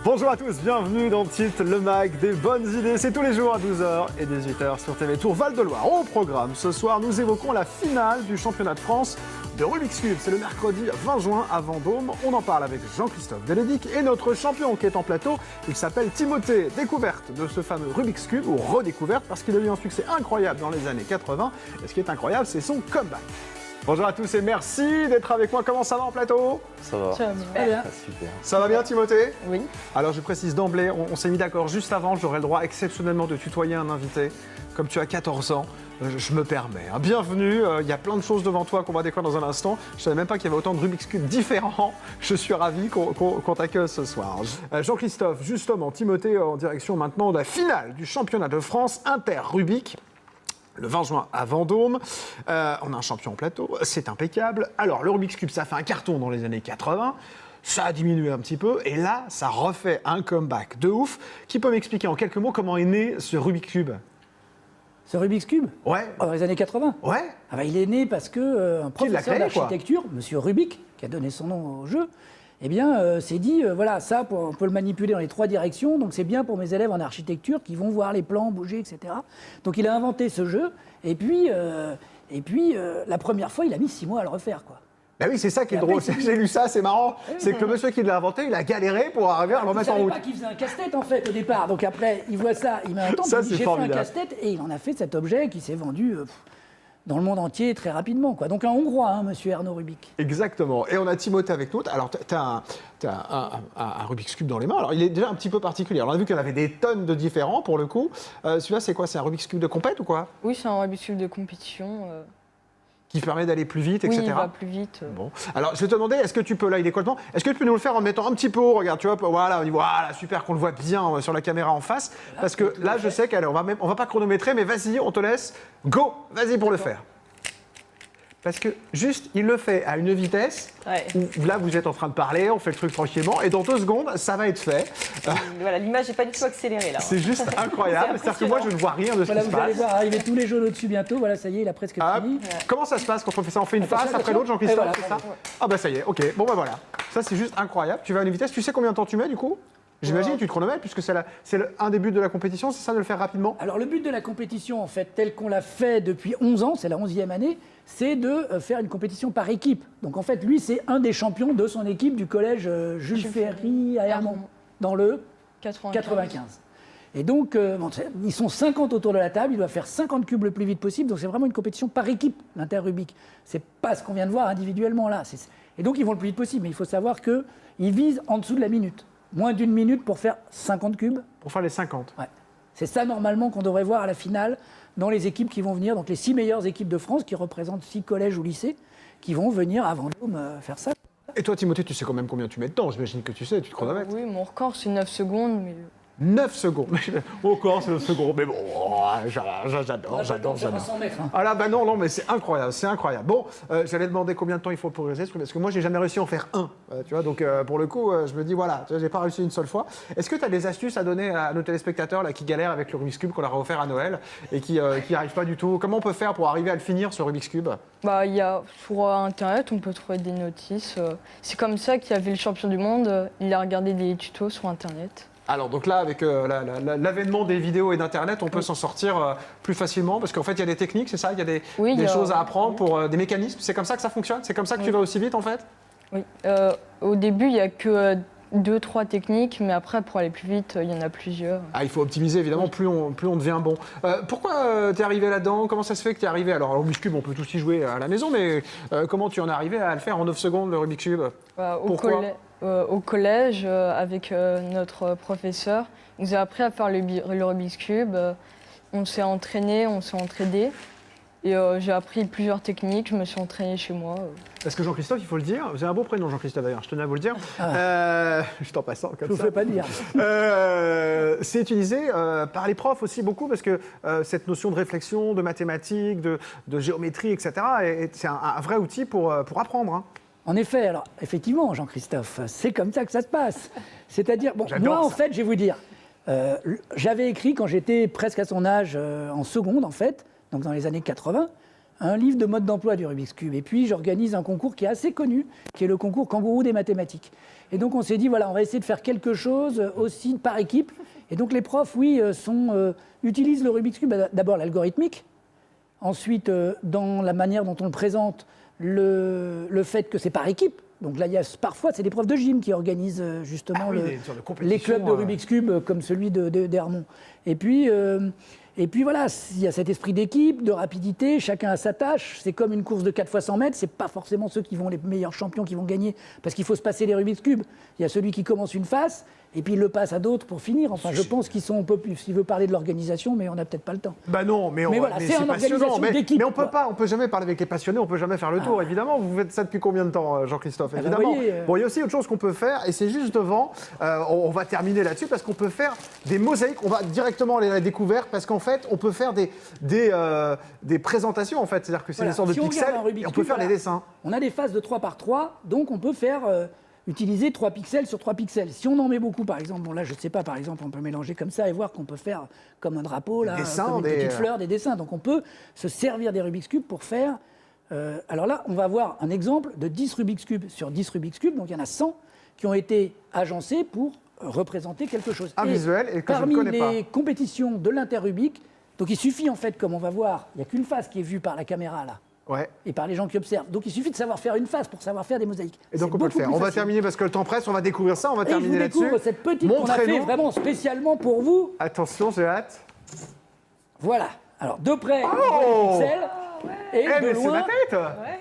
Bonjour à tous, bienvenue dans Tilt, le mag des bonnes idées. C'est tous les jours à 12h et 18h sur TV Tour Val-de-Loire. Au programme, ce soir, nous évoquons la finale du championnat de France de Rubik's Cube. C'est le mercredi 20 juin à Vendôme. On en parle avec Jean-Christophe Delédic et notre champion qui est en plateau. Il s'appelle Timothée. Découverte de ce fameux Rubik's Cube, ou redécouverte, parce qu'il a eu un succès incroyable dans les années 80. Et ce qui est incroyable, c'est son comeback. Bonjour à tous et merci d'être avec moi. Comment ça va en plateau? Ça va. Ça va bien. Super. Ça va bien Timothée? Oui. Alors je précise d'emblée, on s'est mis d'accord juste avant, j'aurai le droit exceptionnellement de tutoyer un invité. Comme tu as 14 ans, je me permets. Bienvenue, il y a plein de choses devant toi qu'on va découvrir dans un instant. Je ne savais même pas qu'il y avait autant de Rubik's Cube différents. Je suis ravi qu'on t'accueille ce soir. Jean-Christophe, justement, Timothée en direction maintenant de la finale du championnat de France Inter-Rubik. Le 20 juin à Vendôme, on a un champion en plateau, c'est impeccable. Alors le Rubik's Cube, ça fait un carton dans les années 80, ça a diminué un petit peu, et là, ça refait un comeback de ouf. Qui peut m'expliquer en quelques mots comment est né ce Rubik's Cube? Ce Rubik's Cube? Ouais. Dans les années 80? Ouais. Ah bah, il est né parce que un professeur d'architecture, Monsieur Rubik, qui a donné son nom au jeu, eh bien, s'est dit, voilà, ça, on peut le manipuler dans les 3 directions, donc c'est bien pour mes élèves en architecture qui vont voir les plans bouger, etc. Donc il a inventé ce jeu, et puis la première fois, il a mis 6 mois à le refaire, quoi. Ben oui, c'est ça qui est Et après, drôle. J'ai lu ça, c'est marrant. C'est que le monsieur qui l'a inventé, il a galéré pour arriver à le remettre en route. Il ne savait pas qu'il faisait un casse-tête, en fait, au départ. Donc après, il voit ça, il met un temps, Ça, il dit, c'est j'ai fait un formidable. casse-tête, et il en a fait cet objet qui s'est vendu dans le monde entier très rapidement, quoi. Donc un Hongrois, hein, monsieur Erno Rubik. Exactement. Et on a Timothée avec nous. Alors, tu as un Rubik's Cube dans les mains. Alors, il est déjà un petit peu particulier. Alors, on a vu qu'il y en avait des tonnes de différents, pour le coup. Celui-là, c'est quoi? C'est un Rubik's Cube de compète ou quoi? Oui, c'est un Rubik's Cube de compétition. Qui permet d'aller plus vite, Oui, etc. il va plus vite. Bon. Alors, je vais te demander, est-ce que tu peux, là, il est complètement... Est-ce que tu peux nous le faire en mettant un petit peu haut? Regarde, tu vois, voilà, on dit, voilà, super, qu'on le voit bien sur la caméra en face. Parce que là, je sais qu'allez, on va pas chronométrer, mais vas-y, on te laisse. Go! Vas-y pour le faire. Parce que juste, il le fait à une vitesse Ouais. où là, vous êtes en train de parler, on fait le truc tranquillement, et dans 2 secondes, ça va être fait. Voilà, l'image n'est pas du tout accélérée là. C'est juste incroyable. C'est-à-dire que moi, je ne vois rien de ce Voilà, qui se vous allez passe. voir arriver tous les jeux au-dessus bientôt. Voilà, ça y est, il a presque Hop. fini. Comment ça se passe quand on fait ça? On fait une Attention, phase, après attention. l'autre, Jean-Christophe, Et voilà, c'est ça? voilà. Ah bah ça y est, ok. Bon bah voilà. Ça, c'est juste incroyable. Tu vas à une vitesse, tu sais combien de temps tu mets du coup? J'imagine, tu te chronomètres, puisque c'est un des buts de la compétition, c'est ça, de le faire rapidement? Alors le but de la compétition, en fait, tel qu'on l'a fait depuis 11 ans, c'est la 11e année, c'est de faire une compétition par équipe. Donc en fait, lui, c'est un des champions de son équipe du collège Jules Ferry à Hermont, dans le 95. Et donc, ils sont 50 autour de la table, il doit faire 50 cubes le plus vite possible, donc c'est vraiment une compétition par équipe, l'Inter-Rubik. C'est pas ce qu'on vient de voir individuellement là. Et donc, ils vont le plus vite possible, mais il faut savoir qu'ils visent en dessous de la minute. Moins d'1 minute pour faire 50 cubes. Pour faire les 50. Ouais. C'est ça, normalement, qu'on devrait voir à la finale dans les équipes qui vont venir. Donc, les 6 meilleures équipes de France, qui représentent 6 collèges ou lycées, qui vont venir à Vendôme faire ça. Et toi, Timothée, tu sais quand même combien tu mets de temps? J'imagine que tu sais, tu te chronomètres. Oui, mon record c'est 9 secondes. Mais... 9 secondes. Encore, c'est 9 secondes. Mais bon, j'adore. 100 mètres. Hein. Ah là, bah non, mais c'est incroyable, c'est incroyable. Bon, j'allais demander combien de temps il faut progresser, parce que moi, j'ai jamais réussi à en faire un. Tu vois, donc pour le coup, je me dis, voilà, j'ai pas réussi une seule fois. Est-ce que tu as des astuces à donner à nos téléspectateurs là, qui galèrent avec le Rubik's Cube qu'on leur a offert à Noël et qui n'y arrivent pas du tout? Comment on peut faire pour arriver à le finir, ce Rubik's Cube? Bah, il y a sur Internet, on peut trouver des notices. C'est comme ça qu'il y avait le champion du monde. Il a regardé des tutos sur Internet. Alors, donc là, avec l'avènement des vidéos et d'Internet, on peut s'en sortir plus facilement, parce qu'en fait, il y a des techniques, c'est ça? Il y a des choses à apprendre, pour des mécanismes. C'est comme ça que ça fonctionne? C'est comme ça que tu vas aussi vite, en fait? Oui. Au début, il n'y a que 2-3 techniques, mais après, pour aller plus vite, il y en a plusieurs. Ah, il faut optimiser, évidemment, plus on devient bon. Pourquoi t'es arrivé là-dedans? Comment ça se fait que t'es arrivé? Alors, au Rubik's Cube, on peut tous y jouer à la maison, mais comment tu en es arrivé à le faire en 9 secondes, le Rubik's Cube? Pourquoi? Au collège, avec notre professeur, il nous a appris à faire le Rubik's Cube. On s'est entraîné, on s'est entraidé. Et j'ai appris plusieurs techniques, je me suis entraîné chez moi. Parce que Jean-Christophe, il faut le dire, vous avez un beau prénom, Jean-Christophe d'ailleurs, je tenais à vous le dire. Juste en passant, comme Je vous ça. fais pas dire. C'est utilisé par les profs aussi beaucoup, parce que cette notion de réflexion, de mathématiques, de géométrie, etc., c'est un vrai outil pour apprendre. Hein. En effet, alors effectivement, Jean-Christophe, c'est comme ça que ça se passe. C'est-à-dire, bon, moi, en fait, je vais vous dire, j'avais écrit quand j'étais presque à son âge, en seconde, en fait, donc dans les années 80, un livre de mode d'emploi du Rubik's Cube. Et puis, j'organise un concours qui est assez connu, qui est le concours Kangourou des mathématiques. Et donc on s'est dit, voilà, on va essayer de faire quelque chose aussi par équipe. Et donc les profs, oui, utilisent le Rubik's Cube, d'abord l'algorithmique, ensuite dans la manière dont on le présente, le fait que c'est par équipe. Donc là, parfois, c'est des profs de gym qui organisent justement les clubs de Rubik's Cube, comme celui d'Hermont. Et puis voilà, il y a cet esprit d'équipe, de rapidité, chacun a sa tâche. C'est comme une course de 4 fois 100 mètres, c'est pas forcément les meilleurs champions qui vont gagner, parce qu'il faut se passer les Rubik's Cube. Il y a celui qui commence une phase, et puis il le passe à d'autres pour finir. Enfin, je pense qu'ils sont un peu plus. S'il veut parler de l'organisation, mais on n'a peut-être pas le temps. Bah non, mais voilà, c'est une organisation d'équipe. Mais on peut jamais parler avec les passionnés, on peut jamais faire le tour, évidemment. Vous faites ça depuis combien de temps, Jean-Christophe? Évidemment. Bon, il y a aussi autre chose qu'on peut faire, et c'est juste devant. On va terminer là-dessus parce qu'on peut faire des mosaïques. On va directement aller à la découverte parce qu'en fait, on peut faire des présentations. En fait, c'est-à-dire que c'est des sortes de pixels. Et on peut faire des dessins. On a des phases de 3 par 3, donc on peut faire. Utiliser 3 pixels sur 3 pixels. Si on en met beaucoup, par exemple, bon là je ne sais pas, par exemple, on peut mélanger comme ça et voir qu'on peut faire comme un drapeau, là, comme une petite fleur, des dessins. Donc on peut se servir des Rubik's Cube pour faire... alors là, on va avoir un exemple de 10 Rubik's Cube sur 10 Rubik's Cube. Donc il y en a 100 qui ont été agencés pour représenter quelque chose. Un visuel et que je ne connais pas. Parmi les compétitions de l'Inter-Rubik, donc il suffit en fait, comme on va voir, il n'y a qu'une face qui est vue par la caméra là. Ouais. Et par les gens qui observent. Donc il suffit de savoir faire une phase pour savoir faire des mosaïques. Et donc on peut le faire. On va terminer parce que le temps presse, on va découvrir ça, on va terminer là-dessus. Je vous découvre cette petite qu'on a fait vraiment spécialement pour vous. Attention, j'ai hâte. Voilà. Alors de près, on voit les pixels. Et de loin, c'est ma tête.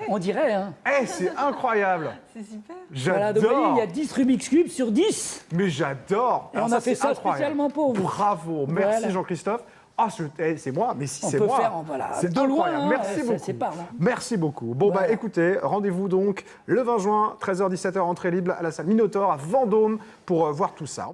On dirait. Hein. C'est incroyable. C'est super. Voilà, J'adore. donc vous voyez, il y a 10 Rubik's Cube sur 10. Mais j'adore. Et on a fait ça spécialement pour vous. Bravo. Merci Voilà. Jean-Christophe. Ah, c'est moi, mais si On c'est peut moi, faire, voilà, c'est de loin, incroyable. hein, Merci beaucoup. c'est pas, hein. Merci beaucoup. Bon, Voilà. bah écoutez, rendez-vous donc le 20 juin, 13h-17h, entrée libre à la salle Minotaur à Vendôme pour voir tout ça.